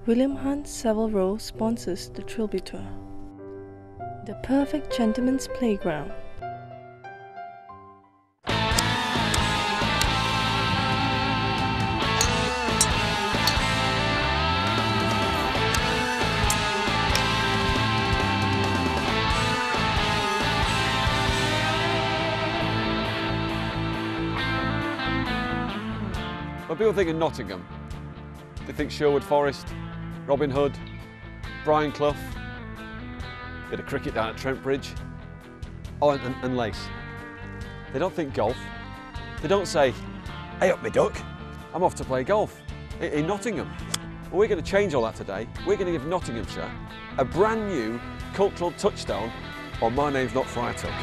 William Hunt Savile sponsors the Trilby Tour. The perfect gentleman's playground. When people think of Nottingham, they think Sherwood Forest, Robin Hood, Brian Clough, bit of cricket down at Trent Bridge, oh, and lace. They don't think golf. They don't say, hey up me duck, I'm off to play golf in Nottingham. Well, we're going to change all that today. We're going to give Nottinghamshire a brand new cultural touchstone on My Name's Not Friar Tuck.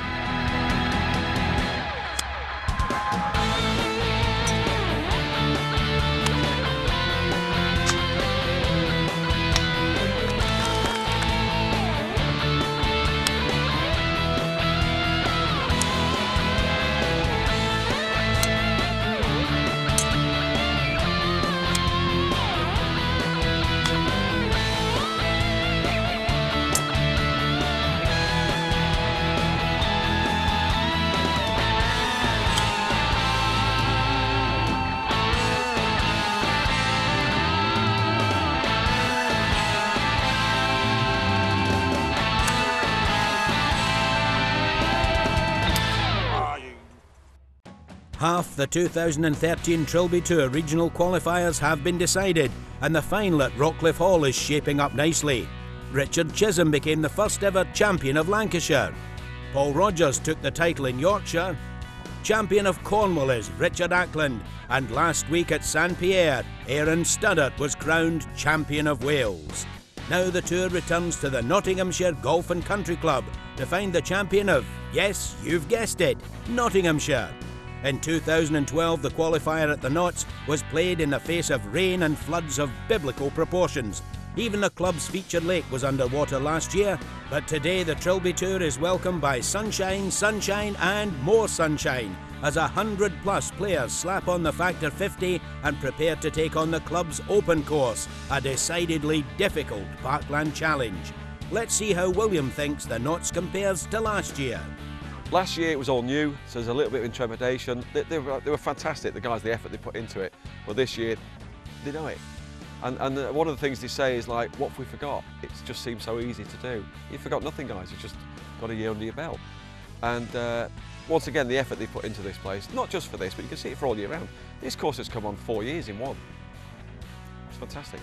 Half the 2013 Trilby Tour regional qualifiers have been decided, and the final at Rockcliffe Hall is shaping up nicely. Richard Chisholm became the first ever champion of Lancashire. Paul Rogers took the title in Yorkshire. Champion of Cornwall is Richard Ackland, and last week at St Pierre, Aaron Studdart was crowned Champion of Wales. Now the tour returns to the Nottinghamshire Golf and Country Club to find the champion of, yes, you've guessed it, Nottinghamshire. In 2012, the qualifier at the Notts was played in the face of rain and floods of biblical proportions. Even the club's featured lake was underwater last year, but today the Trilby Tour is welcomed by sunshine, sunshine and more sunshine, as 100+ players slap on the Factor 50 and prepare to take on the club's open course, a decidedly difficult parkland challenge. Let's see how William thinks the Notts compares to last year. Last year it was all new, so there's a little bit of intrepidation. They were fantastic, the guys, the effort they put into it. But this year, they know it. And one of the things they say is like, what have we forgot? It just seems so easy to do. You forgot nothing, guys. You've just got a year under your belt. And once again, the effort they put into this place, not just for this, but you can see it for all year round. This course has come on 4 years in one. It's fantastic.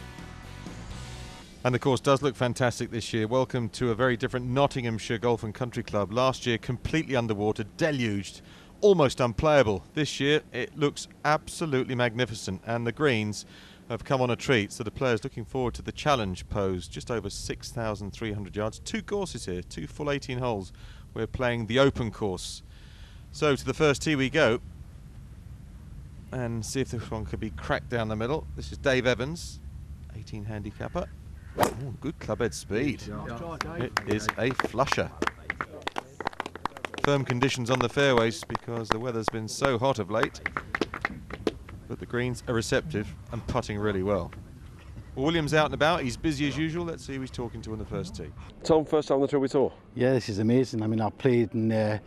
And the course does look fantastic this year. Welcome to a very different Nottinghamshire Golf and Country Club. Last year, completely underwater, deluged, almost unplayable. This year, it looks absolutely magnificent, and the greens have come on a treat, so the players looking forward to the challenge posed. Just over 6,300 yards. Two courses here, two full 18 holes. We're playing the open course. So to the first tee we go, and see if this one could be cracked down the middle. This is Dave Evans, 18 handicapper. Oh, good clubhead speed. It is a flusher. Firm conditions on the fairways because the weather's been so hot of late, but the greens are receptive and putting really well. Well, William's out and about, he's busy as usual. Let's see who he's talking to on the first tee. Tom, first time on the Trilby Tour? Yeah, this is amazing. I mean, I've played in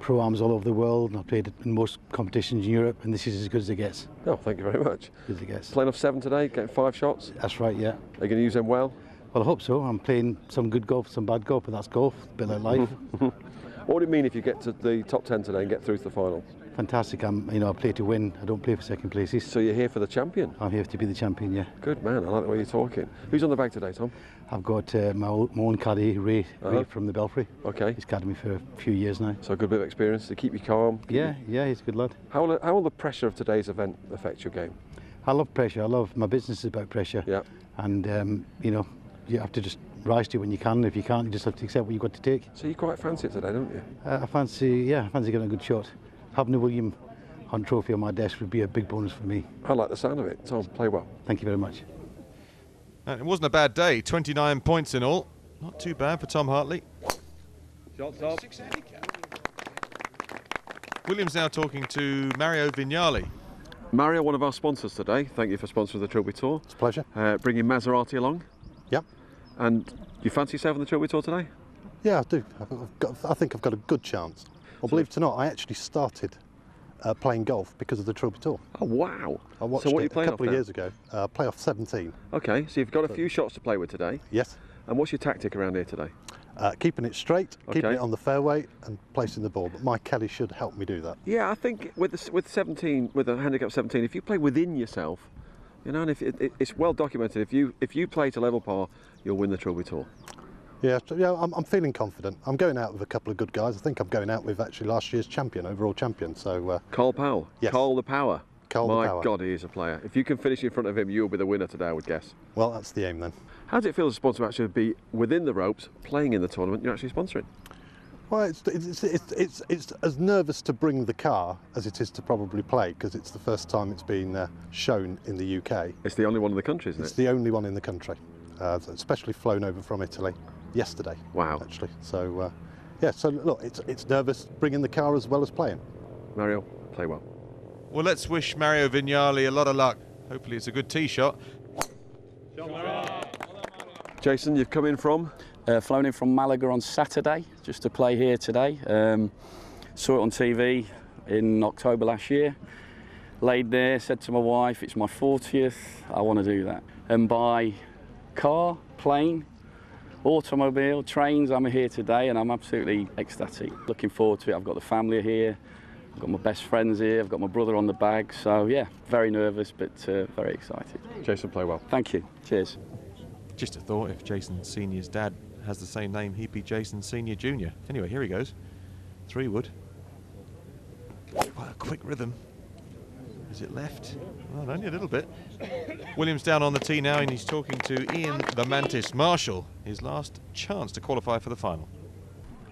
pro-ams all over the world, and I've played in most competitions in Europe, and this is as good as it gets. Oh, thank you very much. Good as it gets. Playing off 7 today, getting 5 shots? That's right, yeah. Are you going to use them well? Well, I hope so. I'm playing some good golf, some bad golf, but that's golf, a bit like life. What would it mean if you get to the top 10 today and get through to the final? Fantastic. I play to win. I don't play for second places. So you're here for the champion? I'm here to be the champion, yeah. Good man, I like the way you're talking. Who's on the bag today, Tom? I've got my own caddy, Ray from the Belfry. Okay. He's caddied me for a few years now. So a good bit of experience to keep you calm? Yeah, he's a good lad. How will the pressure of today's event affect your game? I love pressure. My business is about pressure. Yeah. And, you have to just rise to it when you can. If you can't, you just have to accept what you've got to take. So you quite fancy it today, don't you? I fancy getting a good shot. Having the William Hunt Trophy on my desk would be a big bonus for me. I like the sound of it. Tom, play well. Thank you very much. And it wasn't a bad day, 29 points in all. Not too bad for Tom Hartley. Shots up. William's now talking to Mario Vignali. Mario, one of our sponsors today. Thank you for sponsoring the Trilby Tour. It's a pleasure. Bringing Maserati along. Yep. And do you fancy yourself on the Trilby Tour today? Yeah, I do. I think I've got a good chance. Well, believe it or not, I actually started playing golf because of the Trilby Tour. Oh, wow. I watched so what are you it a playing couple of years ago. Play off 17. Okay, so you've got a few shots to play with today. Yes. And what's your tactic around here today? Keeping it straight, keeping Okay. it on the fairway and placing the ball. But Mike Kelly should help me do that. Yeah, I think with 17, with a handicap 17, if you play within yourself, you know, and if it's well documented, if you play to level par, you'll win the Trilby Tour. Yeah, I'm feeling confident. I'm going out with a couple of good guys. I think I'm going out with actually last year's champion, overall champion. So Cole Powell. Yes. Cole the Power. Cole the My Power. God, he is a player. If you can finish in front of him, you'll be the winner today, I would guess. Well, that's the aim then. How does it feel as a sponsor to actually be within the ropes, playing in the tournament you're actually sponsoring? Well, it's as nervous to bring the car as it is to probably play, because it's the first time it's been shown in the UK. It's the only one in the country, isn't It's it? the only one in the country, especially flown over from Italy yesterday. Wow. Actually, so yeah. So look, it's nervous bringing the car as well as playing. Mario, play well. Well, let's wish Mario Vignali a lot of luck. Hopefully it's a good tee shot. Jason, you've come in from? Flown in from Malaga on Saturday just to play here today. Saw it on TV in October last year. Laid there, said to my wife, it's my 40th, I want to do that. And by car, plane, automobile, trains, I'm here today and I'm absolutely ecstatic. Looking forward to it. I've got the family here, I've got my best friends here, I've got my brother on the bag. So yeah, very nervous but very excited. Jason, play well. Thank you. Cheers. Just a thought, if Jason Senior's dad has the same name, he'd be Jason Senior Junior. Anyway, here he goes. 3-wood. What a quick rhythm. Is it left? Well, only a little bit. Williams down on the tee now, and he's talking to Ian the Mantis Marshall. His last chance to qualify for the final.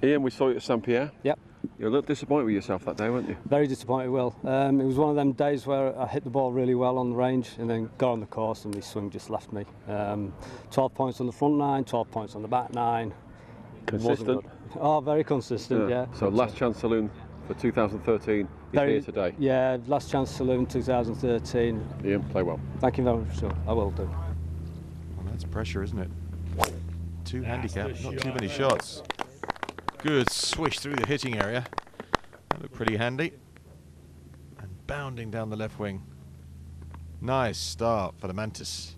Ian, we saw you at St Pierre. Yep. You're a little disappointed with yourself that day, weren't you? Very disappointed, Will. It was one of them days where I hit the ball really well on the range and then got on the course and the swing just left me. 12 points on the front 9, 12 points on the back 9. Consistent? Oh, very consistent, yeah. So last chance saloon for 2013 is here today. Yeah, last chance saloon 2013. Ian, play well. Thank you very much, sir. I will do. Well, that's pressure, isn't it? 2 handicap, not too many shots. Good swish through the hitting area. That looked pretty handy. And bounding down the left wing. Nice start for the Mantis.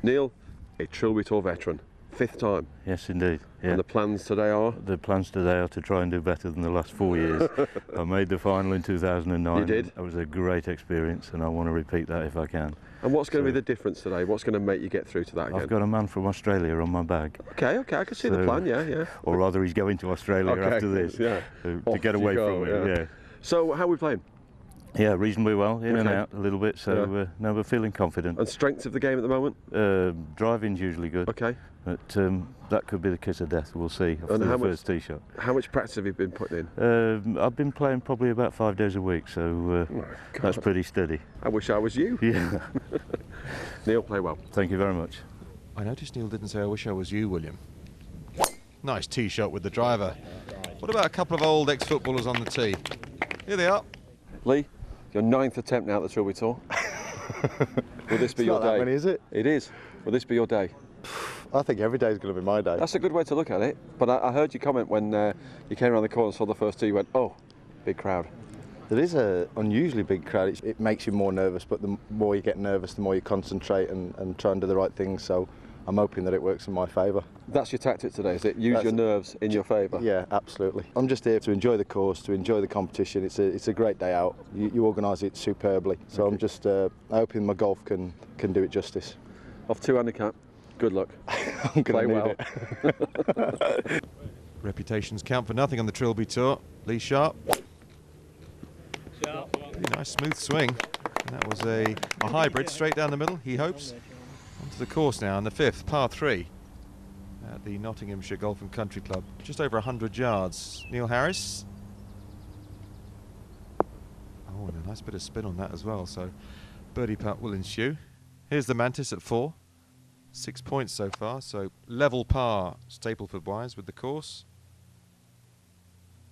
Neil, a Trilby Tour veteran, 5th time. Yes, indeed. Yeah. And the plans today are? The plans today are to try and do better than the last 4 years. I made the final in 2009. You did? That was a great experience, and I want to repeat that if I can. And what's going to be the difference today? What's going to make you get through to that again? I've got a man from Australia on my bag. Okay, I can see the plan, yeah. Or rather, he's going to Australia after this yeah. to get away from it. Yeah. So, how are we playing? Yeah, reasonably well, in and out a little bit, so no, we're feeling confident. And strengths of the game at the moment? Driving's usually good. Okay. But that could be the kiss of death, we'll see, after the first tee shot. How much practice have you been putting in? I've been playing probably about 5 days a week, so that's pretty steady. I wish I was you. Yeah. Neil, play well. Thank you very much. I noticed Neil didn't say, I wish I was you, William. Nice tee shot with the driver. What about a couple of old ex-footballers on the tee? Here they are. Lee, your 9th attempt now at the Trilby Tour. Will this be your day? Not that many, is it? It is. Will this be your day? I think every day is going to be my day. That's a good way to look at it. But I heard you comment when you came around the corner and saw the first tee, you went, oh, big crowd. There is an unusually big crowd. It makes you more nervous, but the more you get nervous, the more you concentrate and try and do the right things. So I'm hoping that it works in my favour. That's your tactic today, is it? Use your nerves in your favour? Yeah, absolutely. I'm just here to enjoy the course, to enjoy the competition. It's a great day out. You organise it superbly. So I'm just hoping my golf can do it justice. Off 2 handicap. Good luck. I'm going to well. it. Reputations count for nothing on the Trilby Tour. Lee Sharp. Pretty nice smooth swing. And that was a hybrid straight down the middle, he hopes. Onto the course now on the 5th, par 3 at the Nottinghamshire Golf and Country Club. Just over 100 yards. Neil Harris. Oh, and a nice bit of spin on that as well. So birdie putt will ensue. Here's the Mantis at 4. 6 points so far, so level par Stapleford-wise with the course.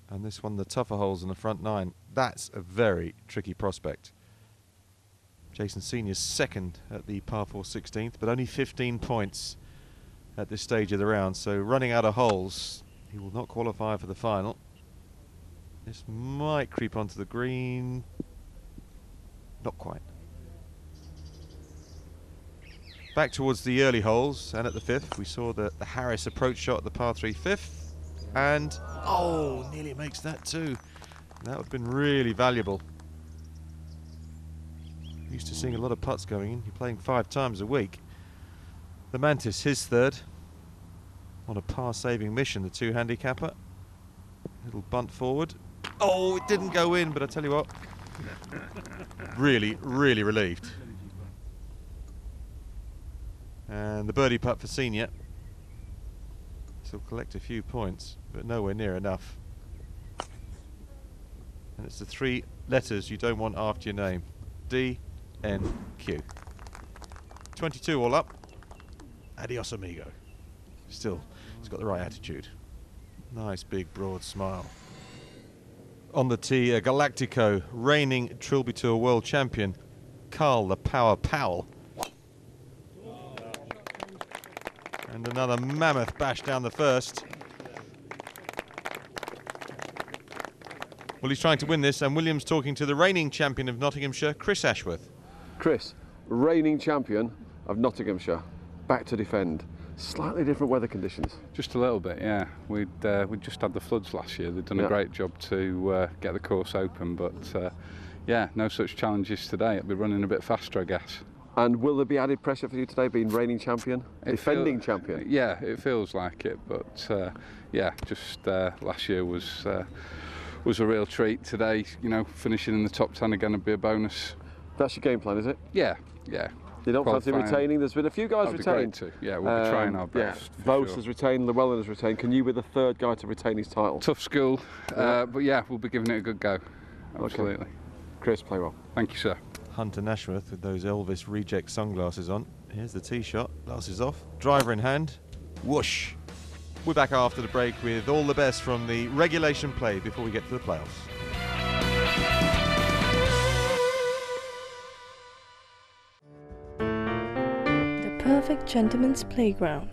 And this one, the tougher holes in the front 9. That's a very tricky prospect. Jason Senior's second at the par 4 16th, but only 15 points at this stage of the round, so running out of holes, he will not qualify for the final. This might creep onto the green. Not quite. Back towards the early holes, and at the 5th we saw the Harris approach shot at the par 3 5th, and oh, nearly makes that too. That would have been really valuable. Used to seeing a lot of putts going in. You're playing 5 times a week. The Mantis, his third, on a par-saving mission, the 2 handicapper. Little bunt forward. Oh, it didn't go in, but I tell you what, really, really relieved. And the birdie putt for Senior. He'll collect a few points, but nowhere near enough. And it's the 3 letters you don't want after your name. D-N-Q. 22 all up. Adios amigo. Still, he's got the right attitude. Nice big broad smile. On the tee, Galactico, reigning Trilby Tour world champion, Carl the Power Powell. And another mammoth bash down the first. Well, he's trying to win this, and Williams talking to the reigning champion of Nottinghamshire, Chris Ashworth. Chris, reigning champion of Nottinghamshire, back to defend. Slightly different weather conditions. Just a little bit, yeah. We'd just had the floods last year. They'd done a great job to get the course open, but yeah, no such challenges today. It'll be running a bit faster, I guess. And will there be added pressure for you today, being reigning champion, defending champion? Yeah, it feels like it, but yeah, just last year was a real treat. Today, you know, finishing in the top 10 are going to be a bonus. That's your game plan, is it? Yeah, yeah. You don't fancy retaining? There's been a few guys retained. Great too. Yeah, we'll be trying our best. Yeah. Vos has retained, Llewellyn has retained. Can you be the 3rd guy to retain his title? Tough school, but yeah, we'll be giving it a good go. Absolutely. Okay. Chris, play well. Thank you, sir. Hunter Nashworth with those Elvis reject sunglasses on. Here's the tee shot, glasses off, driver in hand, whoosh. We're back after the break with all the best from the regulation play before we get to the playoffs. The perfect gentleman's playground.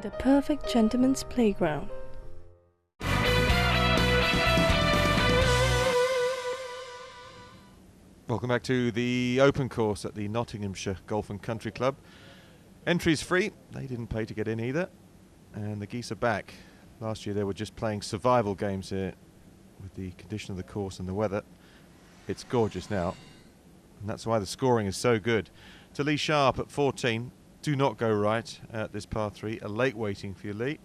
The perfect gentleman's playground. Welcome back to the open course at the Nottinghamshire Golf and Country Club. Entries free, they didn't pay to get in either. And the geese are back. Last year they were just playing survival games here with the condition of the course and the weather. It's gorgeous now, and that's why the scoring is so good. To Lee Sharp at 14. Do not go right at this par 3. A late waiting for you, Lee.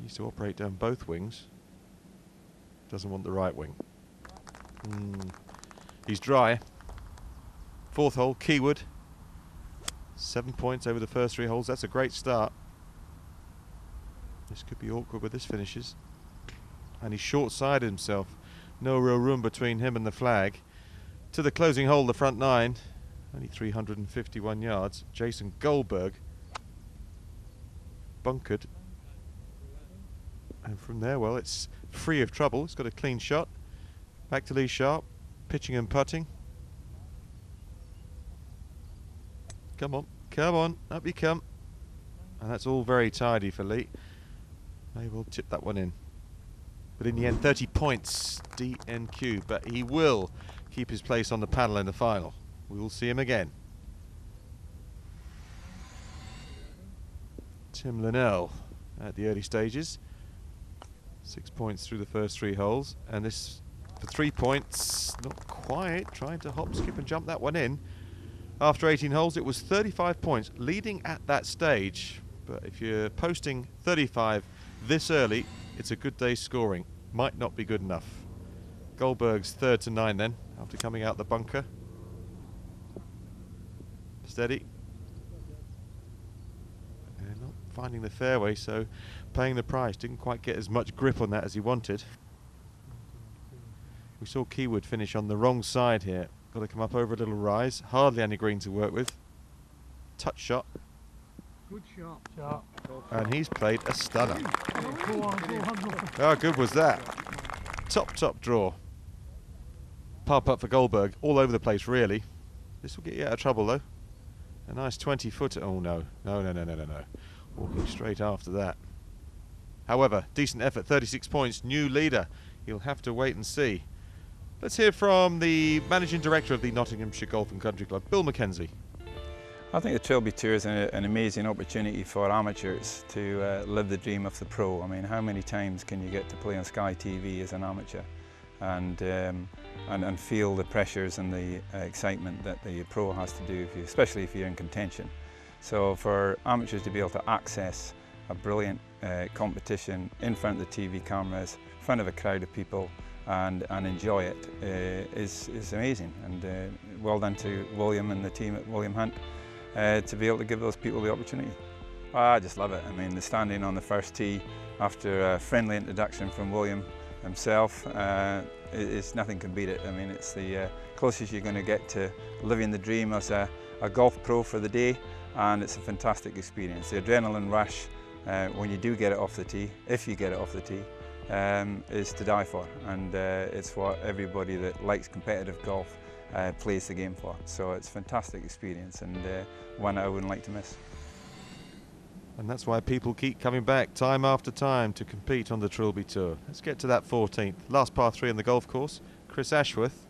Used to operate down both wings. Doesn't want the right wing. He's dry. 4th hole, Keywood. 7 points over the first 3 holes. That's a great start. This could be awkward with this finishes. And he's short-sided himself. No real room between him and the flag. To the closing hole, the front 9. Only 351 yards. Jason Goldberg bunkered. And from there, well, it's free of trouble. It's got a clean shot. Back to Lee Sharp, pitching and putting. Come on, up you come. And that's all very tidy for Lee. Maybe we'll tip that one in. But in the end, 30 points, DNQ. But he will keep his place on the panel in the final. We will see him again. Tim Linnell at the early stages. 6 points through the first 3 holes. And this for 3 points, not quite. Trying to hop, skip and jump that one in. After 18 holes, it was 35 points, leading at that stage. But if you're posting 35 this early, it's a good day's scoring. Might not be good enough. Goldberg's 3rd to 9 then, after coming out the bunker. Steady. And not finding the fairway, so paying the price. Didn't quite get as much grip on that as he wanted. We saw Keywood finish on the wrong side here. Got to come up over a little rise. Hardly any green to work with. Touch shot. Good shot. And he's played a stunner. How good was that? Top draw. Par putt for Goldberg. All over the place, really. This will get you out of trouble, though. A nice 20-footer. Oh, no. No. Walking straight after that. However, decent effort. 36 points. New leader. He'll have to wait and see. Let's hear from the Managing Director of the Nottinghamshire Golf and Country Club, Bill Mackenzie. I think the Trilby Tour is an amazing opportunity for amateurs to live the dream of the pro. I mean, how many times can you get to play on Sky TV as an amateur and feel the pressures and the excitement that the pro has to do, especially if you're in contention. So for amateurs to be able to access a brilliant competition in front of the TV cameras, in front of a crowd of people, and enjoy it is amazing. And well done to William and the team at William Hunt to be able to give those people the opportunity. I just love it. I mean, the standing on the first tee after a friendly introduction from William himself, nothing can beat it. I mean, it's the closest you're going to get to living the dream as a golf pro for the day, and it's a fantastic experience. The adrenaline rush when you do get it off the tee, if you get it off the tee, is to die for, and it's what everybody that likes competitive golf plays the game for. So it's a fantastic experience, and one that I wouldn't like to miss. And that's why people keep coming back time after time to compete on the Trilby Tour. Let's get to that 14th. Last par 3 on the golf course. Chris Ashworth,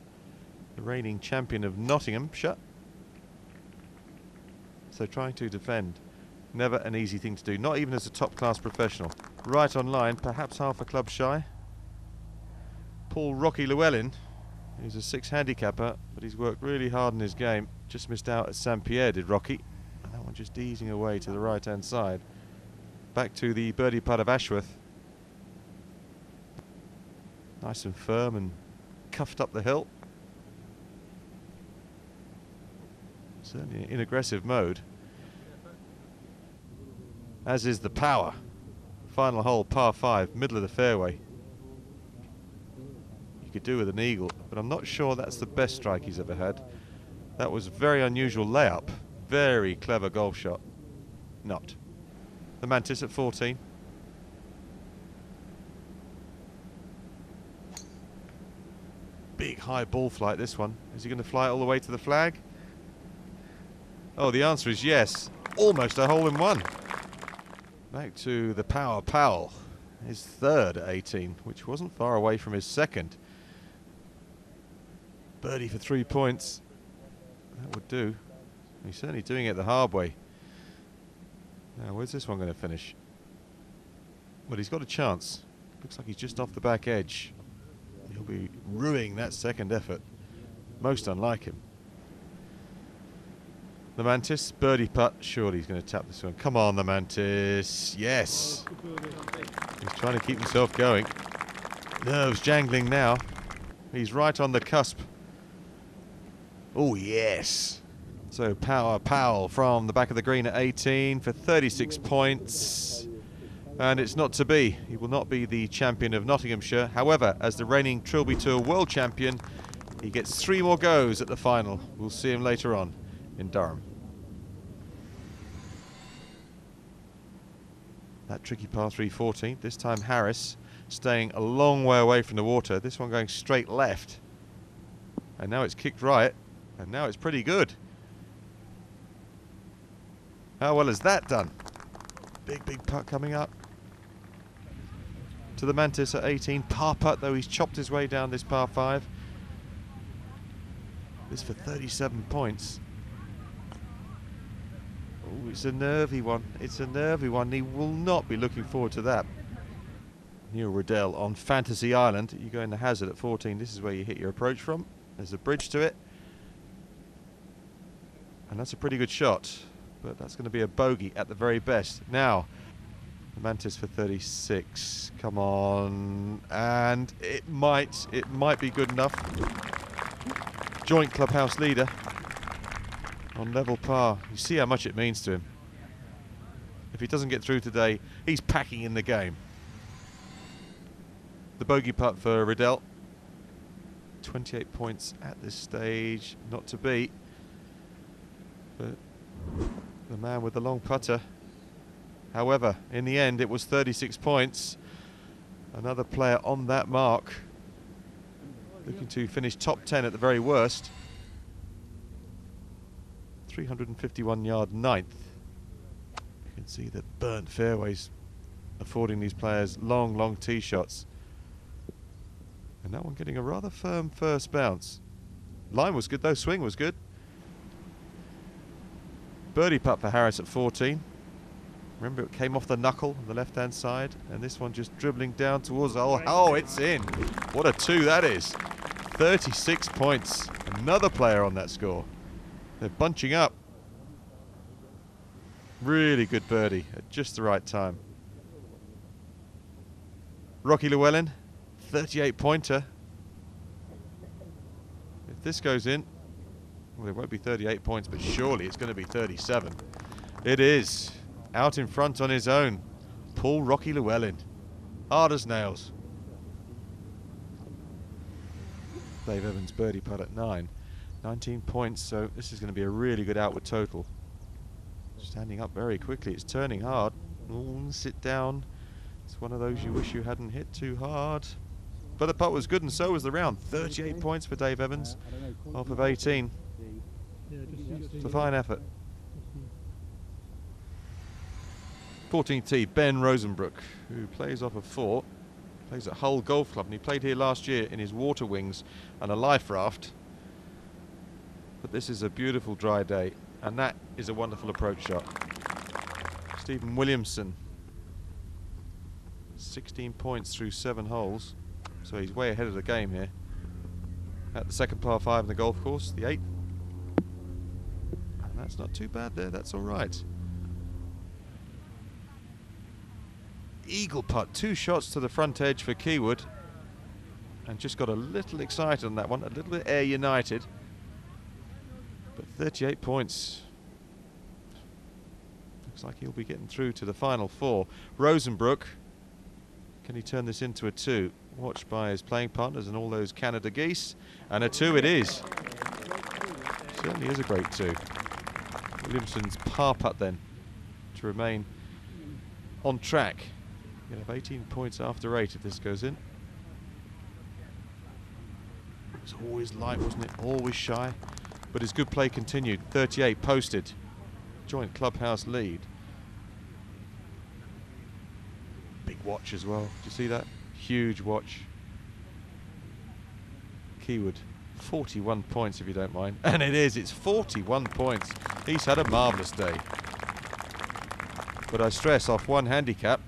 the reigning champion of Nottinghamshire. So trying to defend. Never an easy thing to do, not even as a top-class professional. Right on line, perhaps half a club shy. Paul Rocky Llewellyn, who's a 6 handicapper, but he's worked really hard in his game. Just missed out at St Pierre, did Rocky. And that one just easing away to the right-hand side. Back to the birdie putt of Ashworth. Nice and firm and cuffed up the hill. Certainly in aggressive mode. As is the power. Final hole, par 5, middle of the fairway. You could do with an eagle, but I'm not sure that's the best strike he's ever had. That was a very unusual layup. Very clever golf shot. Not. The Mantis at 14. Big high ball flight, this one. Is he going to fly it all the way to the flag? Oh, the answer is yes. Almost a hole in one. Back to the power Powell. His 3rd at 18, which wasn't far away from his 2nd. Birdie for 3 points. That would do. He's certainly doing it the hard way. Now, where's this one going to finish? Well, he's got a chance. Looks like he's just off the back edge. He'll be ruining that 2nd effort. Most unlike him. The Mantis, birdie putt. Surely he's going to tap this one. Come on, the Mantis. Yes. He's trying to keep himself going. Nerves jangling now. He's right on the cusp. Oh, yes. So Power Powell from the back of the green at 18 for 36 points. And it's not to be. He will not be the champion of Nottinghamshire. However, as the reigning Trilby Tour world champion, he gets 3 more goes at the final. We'll see him later on. in Durham. That tricky par 3 14th. This time Harris staying a long way away from the water. This one going straight left. And now it's kicked right. And now it's pretty good. How well is that done? Big, big putt coming up. To the Mantis at 18. Par putt, though he's chopped his way down this par 5. This for 37 points. Oh, it's a nervy one. It's a nervy one. He will not be looking forward to that. Neil Riddell on Fantasy Island. You go in the hazard at 14. This is where you hit your approach from. There's a bridge to it. And that's a pretty good shot. But that's going to be a bogey at the very best. Now, the Mantis for 36. Come on. And it might be good enough. Joint clubhouse leader on level par. You see how much it means to him. If he doesn't get through today, he's packing in the game. The bogey putt for Riddell. 28 points at this stage, not to beat. But the man with the long putter. However, in the end, it was 36 points. Another player on that mark, looking to finish top 10 at the very worst. 351 yard ninth. You can see the burnt fairways affording these players long, long tee shots. And that one getting a rather firm first bounce. Line was good though, swing was good. Birdie putt for Harris at 14. Remember, it came off the knuckle on the left-hand side, and this one just dribbling down towards the hole. Oh, it's in. What a 2 that is. 36 points. Another player on that score. They're bunching up. Really good birdie at just the right time. Rocky Llewellyn, 38-pointer. If this goes in, well, it won't be 38 points, but surely it's going to be 37. It is. Out in front on his own. Paul Rocky Llewellyn. Hard as nails. Dave Evans birdie putt at 9. 19 points, so this is going to be a really good outward total. Standing up very quickly. It's turning hard. Ooh, sit down. It's one of those you wish you hadn't hit too hard. But the putt was good, and so was the round. 38 points for Dave Evans off of 18. It's a fine effort. 14th tee, Ben Rosenbrook, who plays off of 4, plays at Hull Golf Club, and he played here last year in his water wings and a life raft. But this is a beautiful dry day, and that is a wonderful approach shot. Stephen Williamson, 16 points through 7 holes, so he's way ahead of the game here. At the second par 5 in the golf course, the 8th. And that's not too bad there, that's all right. Eagle putt, 2 shots to the front edge for Keywood, and just got a little excited on that one, a little bit air united, but 38 points. Looks like he'll be getting through to the final 4. Rosenbrook, can he turn this into a 2? Watched by his playing partners and all those Canada geese, and a 2 it is. Certainly is a great 2. Williamson's par putt then to remain on track. You'll have 18 points after 8 if this goes in. It was always light, wasn't it? Always shy. But his good play continued. 38 posted. Joint clubhouse lead. Big watch as well. Did you see that? Huge watch. Keywood, 41 points if you don't mind. And it is, it's 41 points. He's had a marvellous day. But I stress, off 1 handicap,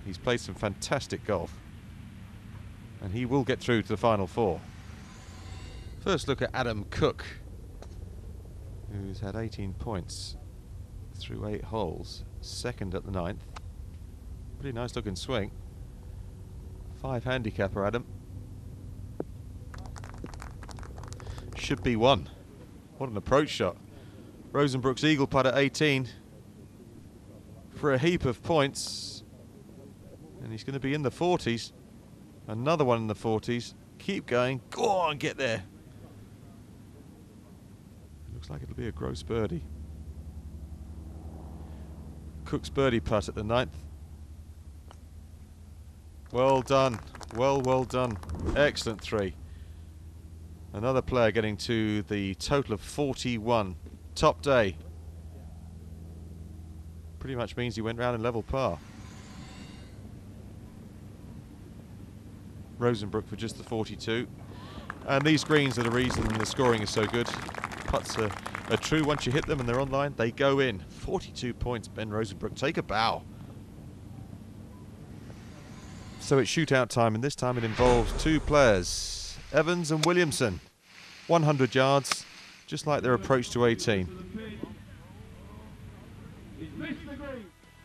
he's played some fantastic golf, and he will get through to the final 4. First look at Adam Cook, who's had 18 points through 8 holes, second at the 9th. Pretty nice looking swing. 5 handicapper Adam. Should be 1. What an approach shot. Rosenbrook's eagle putt at 18 for a heap of points. And he's going to be in the 40s. Another one in the 40s. Keep going. Go on, get there. Looks like it'll be a gross birdie. Cook's birdie putt at the 9th. Well done. Well done. Excellent 3. Another player getting to the total of 41. Top day. Pretty much means he went round in level par. Rosenbrook for just the 42. And these greens are the reason the scoring is so good. Putts are true. Once you hit them and they're online, they go in. 42 points, Ben Rosenbrook. Take a bow. So it's shootout time, and this time it involves 2 players, Evans and Williamson. 100 yards, just like their approach to 18.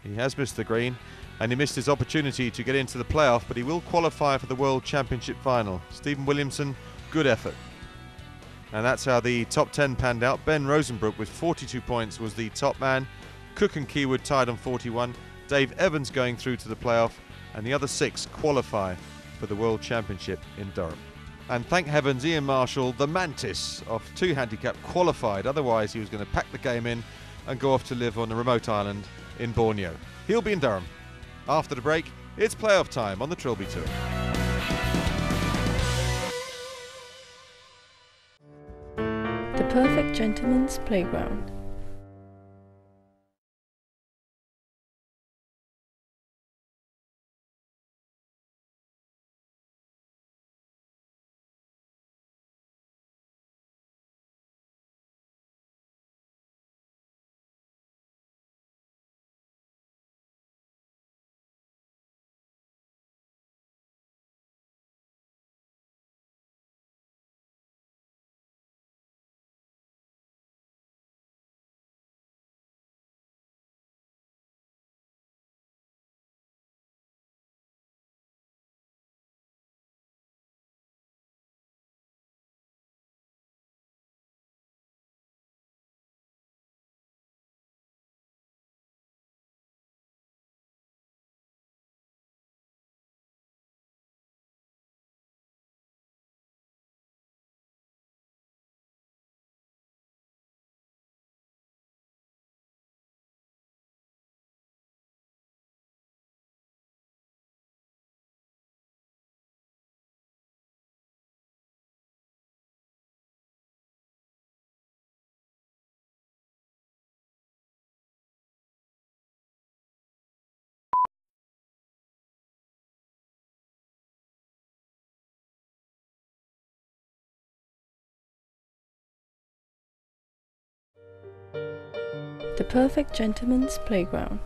He has missed the green, and he missed his opportunity to get into the playoff, but he will qualify for the World Championship final. Stephen Williamson, good effort. And that's how the top 10 panned out. Ben Rosenbrook with 42 points was the top man. Cook and Keywood tied on 41. Dave Evans going through to the playoff, and the other 6 qualify for the World Championship in Durham. And thank heavens Ian Marshall, the Mantis of 2 handicap, qualified. Otherwise he was going to pack the game in and go off to live on a remote island in Borneo. He'll be in Durham. After the break, it's playoff time on the Trilby Tour. The perfect gentleman's playground. The perfect gentleman's playground.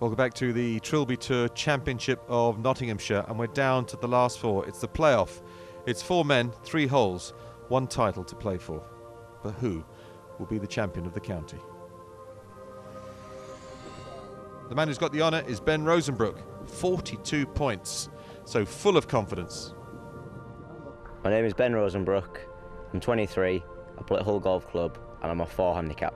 Welcome back to the Trilby Tour Championship of Nottinghamshire, and we're down to the last 4. It's the playoff. It's 4 men, 3 holes, 1 title to play for. But who will be the champion of the county? The man who's got the honour is Ben Rosenbrook, 42 points, so full of confidence. My name is Ben Rosenbrook, I'm 23, I play at Hull Golf Club and I'm a 4 handicap.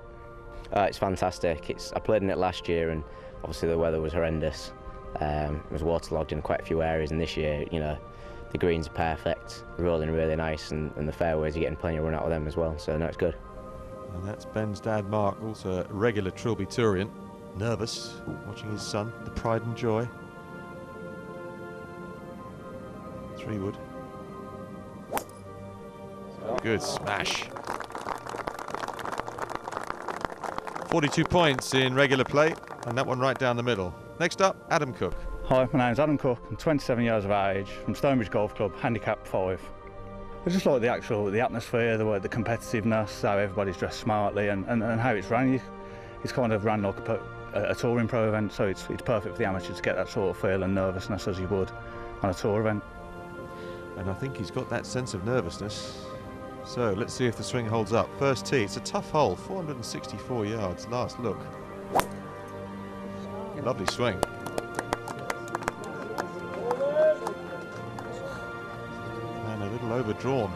It's fantastic. I played in it last year and obviously the weather was horrendous. It was waterlogged in quite a few areas, and this year, you know, the greens are perfect, rolling really nice, and the fairways, you're getting plenty of run out of them as well, so no, it's good. And that's Ben's dad Mark, also a regular Trilby Tourian, nervous, watching his son, the pride and joy. 3-wood. Good smash. 42 points in regular play, and that one right down the middle. Next up, Adam Cook. Hi, my name's Adam Cook. I'm 27 years of age, from Stonebridge Golf Club, handicap 5. I just like the atmosphere, the competitiveness, how everybody's dressed smartly, and how it's run. It's kind of run like a touring pro event, so it's perfect for the amateur to get that sort of feel and nervousness as you would on a tour event. And I think he's got that sense of nervousness. So let's see if the swing holds up. First tee, it's a tough hole, 464 yards, last look. Lovely swing. And a little overdrawn.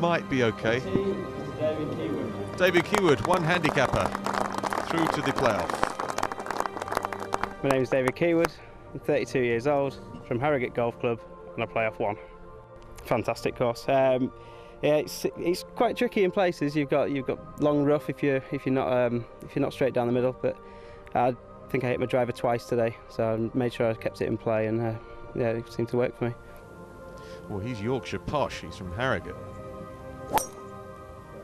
Might be okay. David Keywood, 1 handicapper, through to the playoff. My name is David Keywood, I'm 32 years old, from Harrogate Golf Club, and I play off 1. Fantastic course. Yeah, it's quite tricky in places. You've got long rough if you're not straight down the middle. But I think I hit my driver twice today, so I made sure I kept it in play, and yeah, it seemed to work for me. Well, he's Yorkshire posh. He's from Harrogate.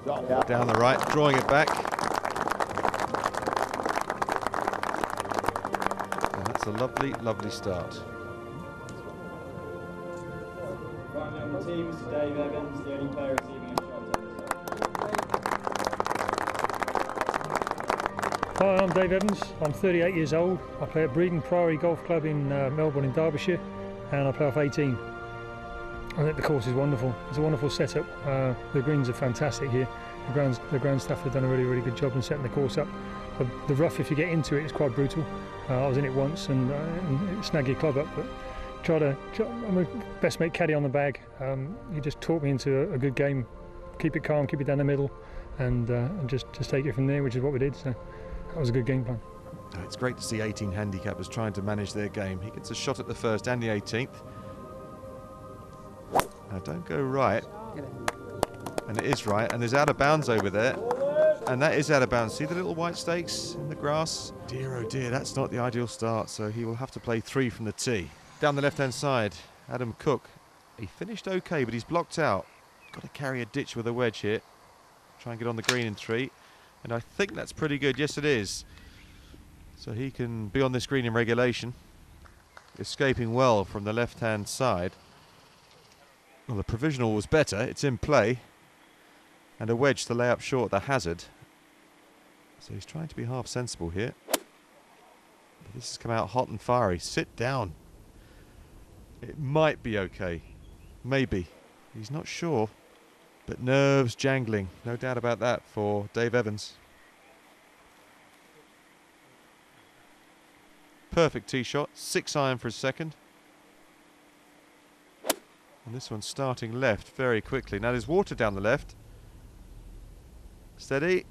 Down the right, drawing it back. And that's a lovely, lovely start. The team is Dave Evans, the only player receiving a shot. Hi, I'm Dave Evans. I'm 38 years old. I play at Breedon Priory Golf Club in Melbourne in Derbyshire, and I play off 18. I think the course is wonderful. It's a wonderful setup. The greens are fantastic here. The ground staff have done a really, really good job in setting the course up. The rough, if you get into it, is quite brutal. I was in it once and snag your club up, but I'm a best mate caddy on the bag. He just taught me into a good game. Keep it calm, keep it down the middle, and just take it from there, which is what we did. So that was a good game plan. It's great to see 18 handicappers trying to manage their game. He gets a shot at the first and the 18th. Now don't go right. And it is right, and there's out of bounds over there. And that is out of bounds. See the little white stakes in the grass? Dear, oh dear, that's not the ideal start, so he will have to play 3 from the tee. Down the left-hand side, Adam Cook. He finished okay, but he's blocked out. Got to carry a ditch with a wedge here. Try and get on the green in 3. And I think that's pretty good. Yes, it is. So he can be on this green in regulation. Escaping well from the left-hand side. Well, the provisional was better. It's in play. And a wedge to lay up short the hazard. So he's trying to be half sensible here. But this has come out hot and fiery. Sit down. It might be okay. Maybe. He's not sure. But nerves jangling. No doubt about that for Dave Evans. Perfect tee shot. 6-iron for his second. And this one's starting left very quickly. Now there's water down the left. Steady.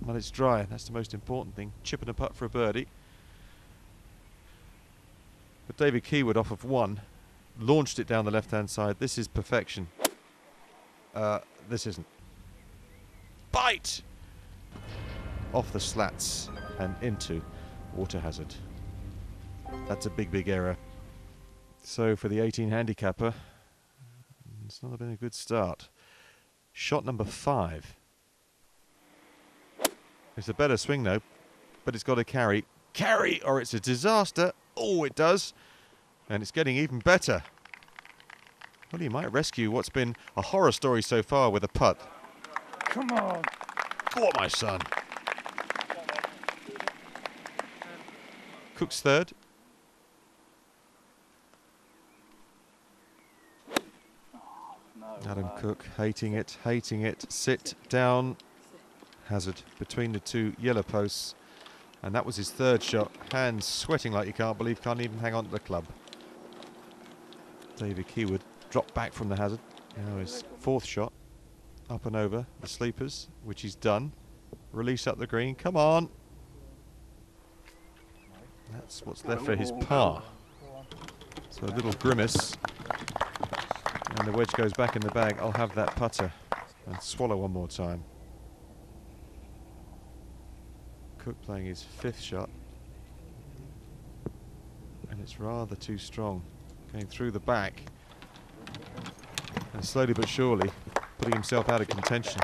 Well, it's dry. That's the most important thing. Chip and a putt for a birdie. But David Keywood off of 1. Launched it down the left-hand side. This is perfection. This isn't. Bite! Off the slats and into water hazard. That's a big, big error. So for the 18 handicapper, it's not been a good start. Shot number 5. It's a better swing though, but it's got to carry. Carry, or it's a disaster. Oh, it does. And it's getting even better. Well, he might rescue what's been a horror story so far with a putt. Come on. Go on, my son. Cook's third. Adam Cook hating it, hating it. Sit down. Hazard between the 2 yellow posts. And that was his 3rd shot. Hands sweating like you can't believe, can't even hang on to the club. David Keywood dropped back from the hazard. Now his 4th shot. Up and over the sleepers, which he's done. Release up the green. Come on. That's what's left for his par. So a little grimace. And the wedge goes back in the bag. I'll have that putter and swallow one more time. Cook playing his 5th shot. And it's rather too strong. Going through the back. And slowly but surely putting himself out of contention.